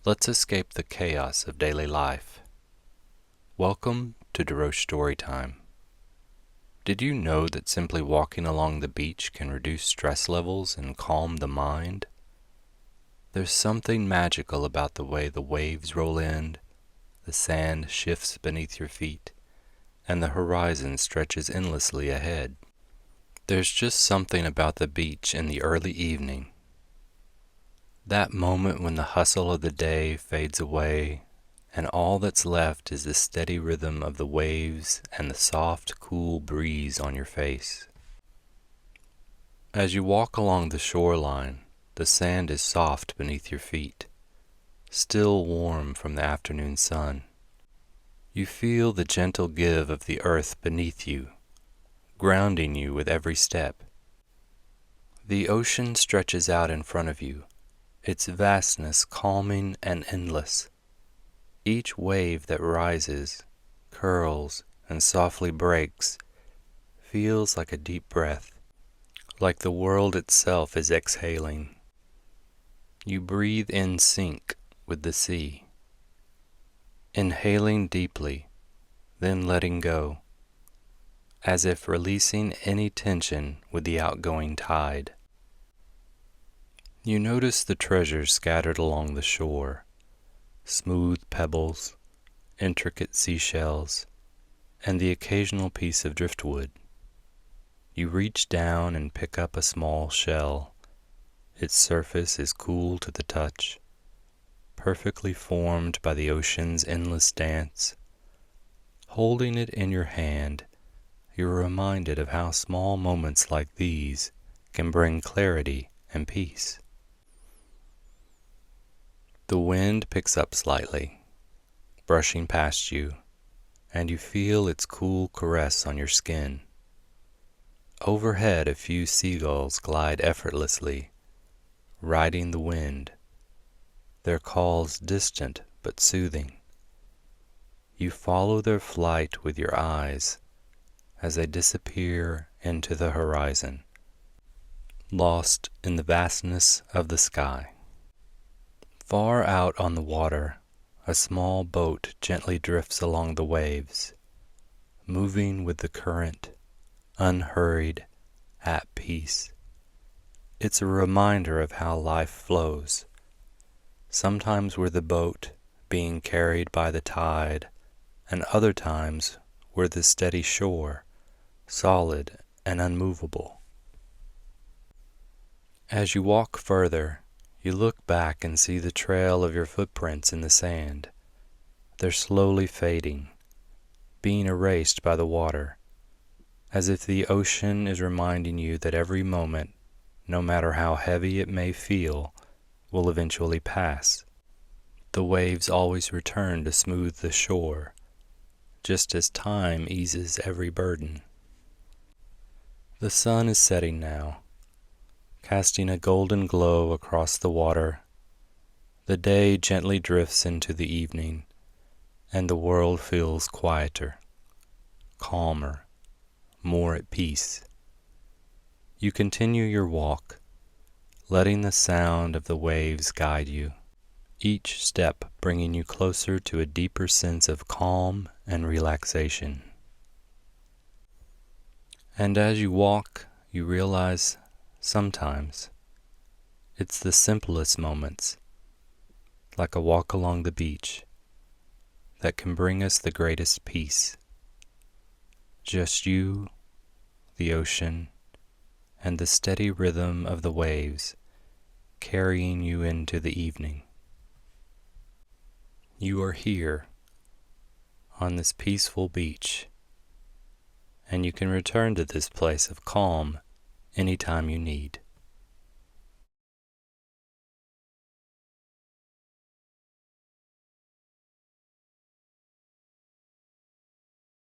Let's escape the chaos of daily life. Welcome to DeRoche Storytime. Did you know that simply walking along the beach can reduce stress levels and calm the mind? There's something magical about the way the waves roll in, the sand shifts beneath your feet, and the horizon stretches endlessly ahead. There's just something about the beach in the early evening. That moment when the hustle of the day fades away, and all that's left is the steady rhythm of the waves and the soft, cool breeze on your face. As you walk along the shoreline, the sand is soft beneath your feet, still warm from the afternoon sun. You feel the gentle give of the earth beneath you, grounding you with every step. The ocean stretches out in front of you, its vastness calming and endless. Each wave that rises, curls, and softly breaks feels like a deep breath, like the world itself is exhaling. You breathe in sync with the sea, inhaling deeply, then letting go, as if releasing any tension with the outgoing tide. You notice the treasures scattered along the shore, smooth pebbles, intricate seashells, and the occasional piece of driftwood. You reach down and pick up a small shell. Its surface is cool to the touch, perfectly formed by the ocean's endless dance. Holding it in your hand, you're reminded of how small moments like these can bring clarity and peace. The wind picks up slightly, brushing past you, and you feel its cool caress on your skin. Overhead, a few seagulls glide effortlessly, riding the wind, their calls distant but soothing. You follow their flight with your eyes as they disappear into the horizon, lost in the vastness of the sky. Far out on the water, a small boat gently drifts along the waves, moving with the current, unhurried, at peace. It's a reminder of how life flows. Sometimes we're the boat, being carried by the tide, and other times we're the steady shore, solid and unmovable. As you walk further, you look back and see the trail of your footprints in the sand. They're slowly fading, being erased by the water, as if the ocean is reminding you that every moment, no matter how heavy it may feel, will eventually pass. The waves always return to smooth the shore, just as time eases every burden. The sun is setting now, casting a golden glow across the water. The day gently drifts into the evening, and the world feels quieter, calmer, more at peace. You continue your walk, letting the sound of the waves guide you, each step bringing you closer to a deeper sense of calm and relaxation. And as you walk, you realize sometimes it's the simplest moments, like a walk along the beach, that can bring us the greatest peace. Just you, the ocean, and the steady rhythm of the waves carrying you into the evening. You are here on this peaceful beach, and you can return to this place of calm anytime you need.